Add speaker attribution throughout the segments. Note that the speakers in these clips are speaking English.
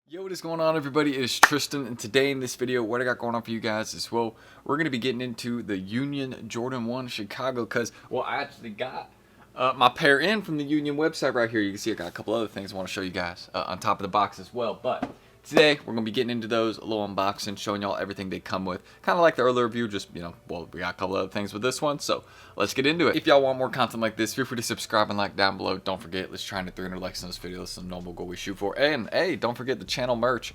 Speaker 1: Yo, what is going on, everybody? It is Tristan, and today in this video, what I got going on for you guys is, well, we're going to be getting into the Union Jordan 1 Chicago, because, well, I actually got my pair in from the Union website right here. You can see I got a couple other things I want to show you guys on top of the box as well, but today, we're going to be getting into those, a little unboxing, showing y'all everything they come with. Kind of like the earlier review, just, you know, well, we got a couple other things with this one, so let's get into it. If y'all want more content like this, feel free to subscribe and like down below. Don't forget, let's try to 300 likes on this video. That's the normal goal we shoot for. And, hey, don't forget the channel merch,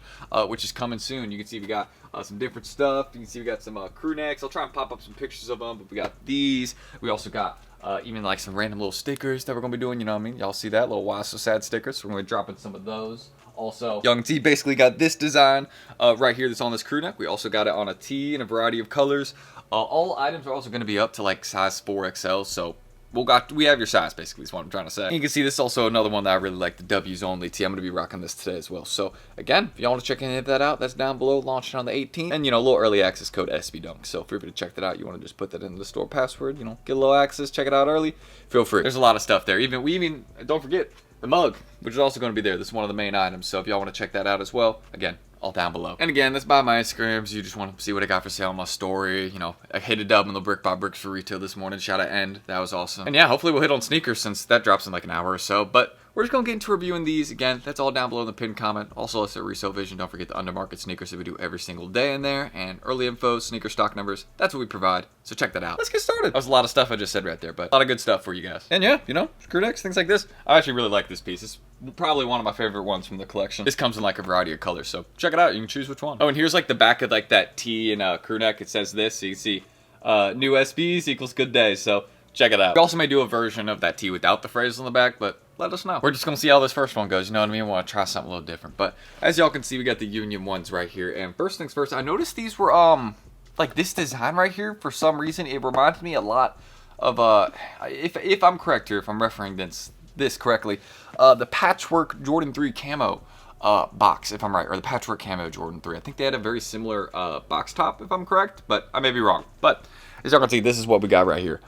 Speaker 1: which is coming soon. You can see we got some different stuff. You can see we got some crew necks. I'll try and pop up some pictures of them, but we got these. We also got even like some random little stickers that we're going to be doing, you know what I mean? Y'all see that? Little Why So Sad stickers. So we're going to be dropping some of those. Also, Young T basically got this design right here that's on this crew neck. We also got it on a tee in a variety of colors. All items are also going to be up to like size 4XL, so we have your size basically is what I'm trying to say. And you can see this is also another one that I really like, the W's Only tee. I'm going to be rocking this today as well. So again, if y'all want to check any of that out, that's down below, launching on the 18th. And, you know, a little early access code SBDunk. So feel free to check that out. You want to just put that in the store password, you know, get a little access, check it out early, feel free. There's a lot of stuff there. Even don't forget the mug, which is also going to be there. This is one of the main items. So if y'all want to check that out as well, again, all down below. And again, that's by my Instagrams. You just want to see what I got for sale on my story. You know, I hit a dub on the Brick by Bricks for retail this morning. Shout out End. That was awesome. And yeah, hopefully we'll hit on sneakers since that drops in like an hour or so. But we're just going to get into reviewing these. Again, that's all down below in the pinned comment. Also, let's at Resell Vision. Don't forget the undermarket sneakers that we do every single day in there. And early info, sneaker stock numbers. That's what we provide. So check that out. Let's get started. That was a lot of stuff I just said right there, but a lot of good stuff for you guys. And yeah, you know, screw necks, things like this. I actually really like this piece. It's probably one of my favorite ones from the collection. This comes in like a variety of colors, so check it out. You can choose which one. Oh, and here's like the back of like that tee and crew neck. It says this, so you can see new SBs equals good day, so check it out. We also may do a version of that tee without the phrase on the back, but let us know. We're just gonna see how this first one goes, you know what I mean? We want to try something a little different. But as y'all can see, we got the Union ones right here. And first things first, I noticed these were like this design right here. For some reason, it reminds me a lot of if I'm correct here, if I'm referring this correctly, the Patchwork Jordan 3 camo box, if I'm right, or the Patchwork Camo Jordan 3. I think they had a very similar box top, if I'm correct, but I may be wrong. But as y'all can see, this is what we got right here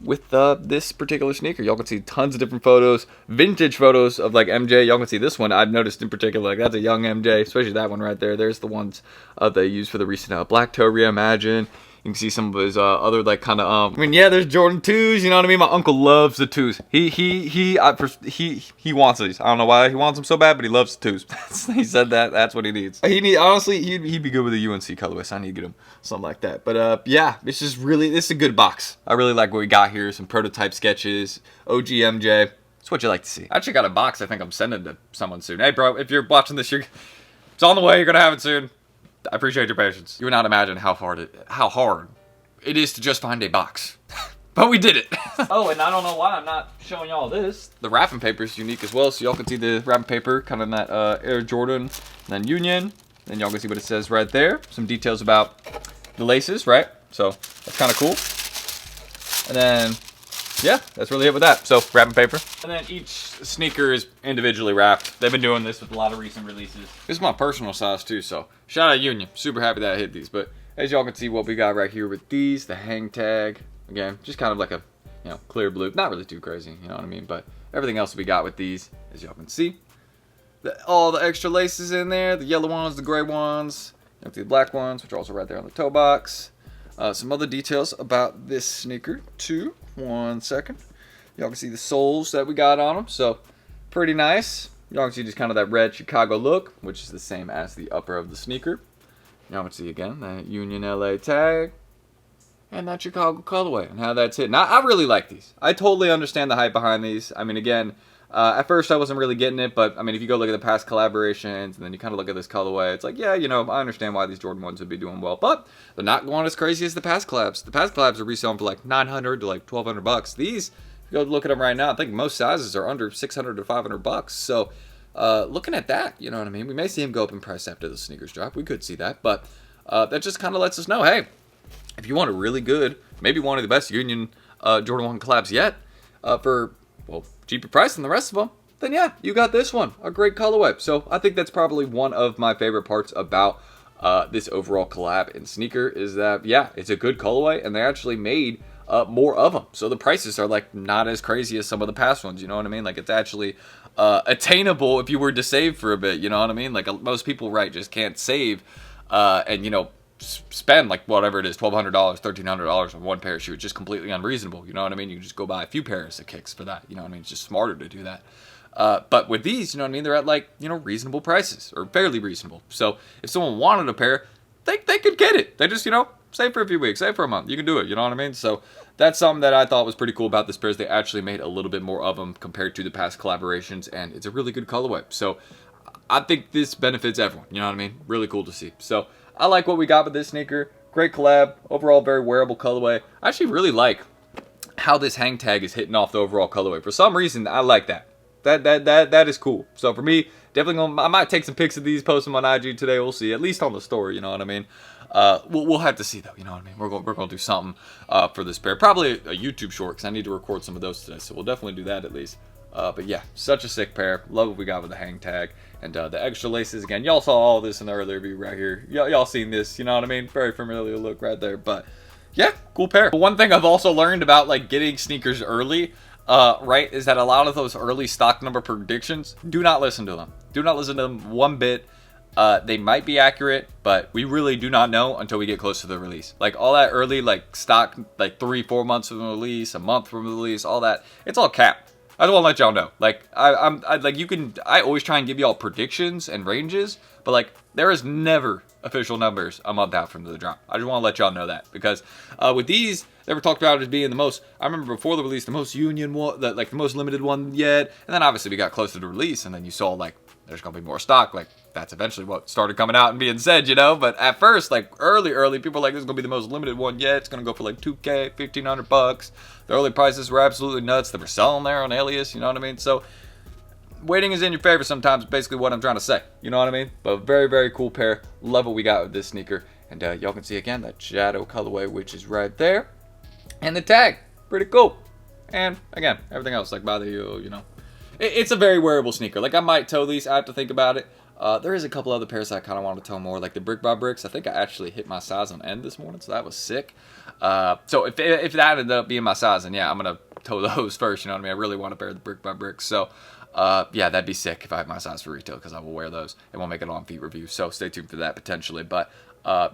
Speaker 1: with this particular sneaker. Y'all can see tons of different photos, vintage photos of like MJ. Y'all can see this one I've noticed in particular, like that's a young MJ, especially that one right there. There's the ones they used for the recent Black Toe Reimagine. You can see some of his other like kind of I mean, yeah, there's Jordan 2s, you know what I mean? My uncle loves the 2s. He wants these. I don't know why he wants them so bad, but he loves the 2s. He said that's what he needs. Honestly, he'd be good with a UNC colorway, so I need to get him something like that. But yeah, this is a good box. I really like what we got here. Some prototype sketches, OG MJ. That's what you like to see. I actually got a box I think I'm sending to someone soon. Hey bro, if you're watching this, it's on the way, you're gonna have it soon. I appreciate your patience. You would not imagine how hard it is to just find a box. But we did it. Oh, and I don't know why I'm not showing y'all this. The wrapping paper is unique as well, so y'all can see the wrapping paper kind of in that Air Jordan, then Union. Then y'all can see what it says right there. Some details about the laces, right? So that's kind of cool. And then, yeah, that's really it with that. So wrapping paper. And then each sneaker is individually wrapped. They've been doing this with a lot of recent releases. This is my personal size too, so shout out Union. Super happy that I hit these. But as y'all can see what we got right here with these, the hang tag. Again, just kind of like a, you know, clear blue. Not really too crazy, you know what I mean? But everything else we got with these, as y'all can see. All the extra laces in there, the yellow ones, the gray ones, and the black ones, which are also right there on the toe box. Some other details about this sneaker too. 1 second. Y'all can see the soles that we got on them, so pretty nice. Y'all can see just kind of that red Chicago look, which is the same as the upper of the sneaker. Y'all can see again that Union LA tag and that Chicago colorway and how that's hit. Now, I really like these. I totally understand the hype behind these. I mean, again, at first I wasn't really getting it, but I mean, if you go look at the past collaborations and then you kind of look at this colorway, it's like, yeah, you know, I understand why these Jordan 1s would be doing well, but they're not going as crazy as the past collabs. The past collabs are reselling for like $900 to like $1,200. These, if you go look at them right now, I think most sizes are under $600 to $500. So looking at that, you know what I mean? We may see him go up in price after the sneakers drop. We could see that, but that just kind of lets us know, hey, if you want a really good, maybe one of the best Union Jordan 1 collabs yet, for, well, cheaper price than the rest of them, then yeah, you got this one, a great colorway. So I think that's probably one of my favorite parts about this overall collab and sneaker is that, yeah, it's a good colorway, and they actually made more of them. So the prices are like not as crazy as some of the past ones, you know what I mean? Like it's actually attainable if you were to save for a bit. You know what I mean? Like most people, right, just can't save, and you know, spend like whatever it is, $1,200, $1,300 on one pair of shoes. Just completely unreasonable. You know what I mean? You just go buy a few pairs of kicks for that. You know what I mean? It's just smarter to do that. But with these, you know what I mean? They're at like, you know, reasonable prices or fairly reasonable. So if someone wanted a pair, they could get it. They just, you know, save for a few weeks, save for a month. You can do it. You know what I mean? So that's something that I thought was pretty cool about this pair. Is they actually made a little bit more of them compared to the past collaborations, and it's a really good colorway. So I think this benefits everyone. You know what I mean? Really cool to see. So I like what we got with this sneaker. Great collab. Overall, very wearable colorway. I actually really like how this hang tag is hitting off the overall colorway. For some reason, I like that. That is cool. I might take some pics of these, post them on IG today. We'll see. At least on the story, you know what I mean? We'll have to see though. You know what I mean? We're gonna do something for this pair. Probably a YouTube short because I need to record some of those today. So we'll definitely do that at least. But yeah, such a sick pair. Love what we got with the hang tag and the extra laces. Again, y'all saw all this in the earlier view right here. Y'all seen this? You know what I mean? Very familiar look right there. But yeah, cool pair. But one thing I've also learned about like getting sneakers early. Right, is that a lot of those early stock number predictions, do not listen to them. Do not listen to them one bit. They might be accurate, but we really do not know until we get close to the release. Like all that early, like stock, like 3-4 months from the release, a month from the release, all that, it's all cap. I just want to let y'all know. Like I always try and give y'all predictions and ranges, but like there is never official numbers a month out from the drop. I just want to let y'all know that because with these, they were talked about as being the most. I remember before the release, the most union one, like the most limited one yet. And then obviously we got closer to release, and then you saw like there's gonna be more stock. Like that's eventually what started coming out and being said, you know. But at first, like early, people were like this is gonna be the most limited one yet. It's gonna go for like $2K, $1,500. The early prices were absolutely nuts. They were selling there on Alias, you know what I mean? So waiting is in your favor sometimes. Basically, what I'm trying to say, you know what I mean? But very, very cool pair. Love what we got with this sneaker, and y'all can see again that shadow colorway, which is right there. And the tag, pretty cool. And again, everything else, like by the, you know, it's a very wearable sneaker. Like I might toe these, I have to think about it. There is a couple other pairs I kind of want to toe more, like the Brick by Bricks. I think I actually hit my size on end this morning, so that was sick. So if that ended up being my size, then yeah, I'm going to toe those first, you know what I mean? I really want a pair of the Brick by Bricks. So yeah, that'd be sick if I had my size for retail because I will wear those and we'll make an on feet review. So stay tuned for that potentially. But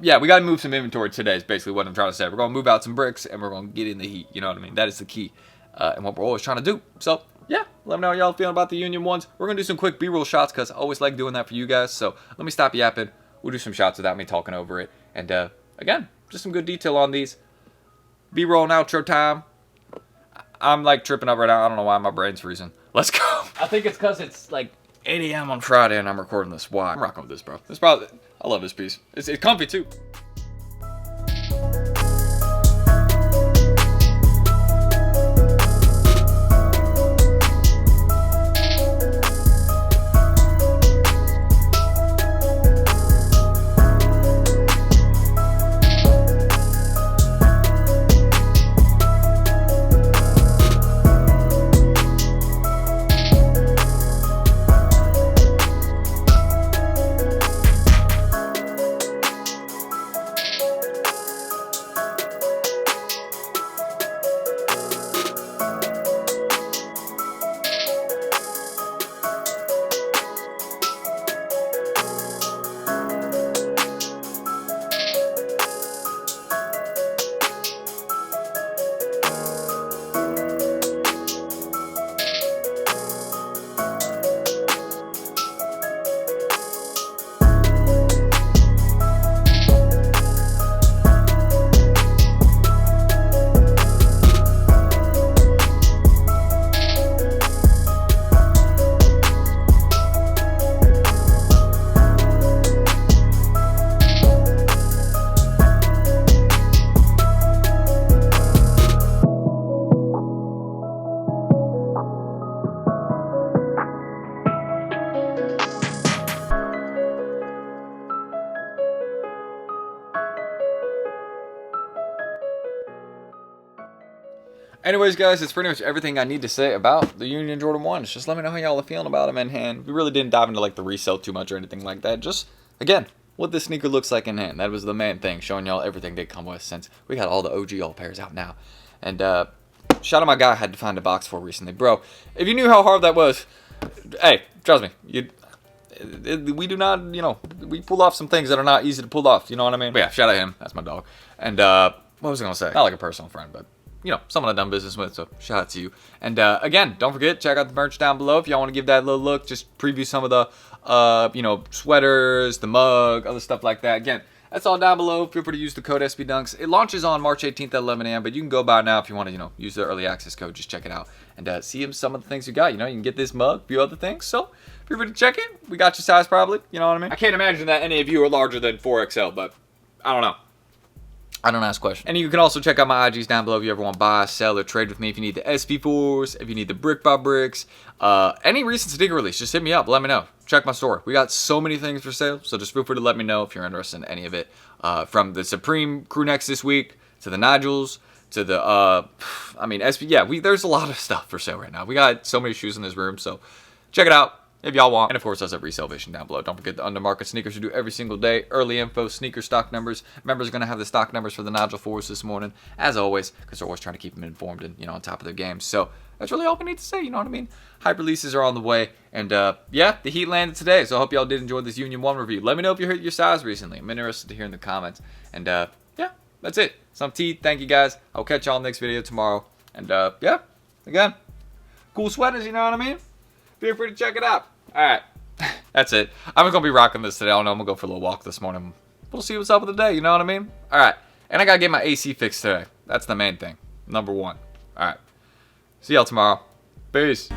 Speaker 1: yeah, we got to move some inventory today is basically what I'm trying to say. We're going to move out some bricks and we're going to get in the heat. You know what I mean? That is the key and what we're always trying to do. So yeah, let me know how y'all feeling about the Union ones. We're going to do some quick B-roll shots because I always like doing that for you guys. So let me stop yapping. We'll do some shots without me talking over it. And again, just some good detail on these. B-roll and outro time. I'm like tripping up right now. I don't know why my brain's freezing. Let's go. I think it's because it's like 8 a.m. on Friday and I'm recording this. Why? I'm rocking with this, bro. I love this piece. It's comfy too. Anyways, guys, it's pretty much everything I need to say about the Union Jordan 1s. Just let me know how y'all are feeling about them in hand. We really didn't dive into like the resale too much or anything like that. Just, again, what this sneaker looks like in hand. That was the main thing, showing y'all everything they come with since we got all the OG all pairs out now. And shout out my guy I had to find a box for recently. Bro, if you knew how hard that was, hey, trust me, we do not, we pull off some things that are not easy to pull off. You know what I mean? But yeah, shout out him. That's my dog. And what was I gonna say? Not like a personal friend, but someone I've done business with. So shout out to you. And again, don't forget, check out the merch down below if y'all want to give that a little look. Just preview some of the sweaters, the mug, other stuff like that. Again, that's all down below. Feel free to use the code SBDunks. It launches on March 18th at 11 a.m., but you can go by now if you want to, use the early access code. Just check it out and see some of the things you got. You can get this mug, a few other things. So feel free to check it. We got your size probably. You know what I mean? I can't imagine that any of you are larger than 4XL, but I don't know. I don't ask questions. And you can also check out my IGs down below if you ever want to buy, sell, or trade with me. If you need the SP4s, if you need the brick by bricks, any recent sneaker release, just hit me up. Let me know. Check my store. We got so many things for sale, so just feel free to let me know if you're interested in any of it. From the Supreme crew necks this week to the Nigels to the SP. Yeah, there's a lot of stuff for sale right now. We got so many shoes in this room, so check it out if y'all want. And of course, us at Resell Vision down below. Don't forget the undermarket sneakers we do every single day. Early info, sneaker stock numbers. Members are going to have the stock numbers for the Nigel 4s this morning, as always, because they're always trying to keep them informed and, on top of their games. So that's really all we need to say, you know what I mean? Hype releases are on the way. And, yeah, the Heat landed today, so I hope y'all did enjoy this Union 1 review. Let me know if you hit your size recently. I'm interested to hear in the comments. And, yeah, that's it. Some tea. Thank you, guys. I'll catch y'all in the next video tomorrow. And, yeah, again, cool sweaters, you know what I mean? Feel free to check it out. All right. That's it. I'm going to be rocking this today. I don't know. I'm going to go for a little walk this morning. We'll see what's up with the day. You know what I mean? All right. And I got to get my AC fixed today. That's the main thing. Number one. All right. See y'all tomorrow. Peace.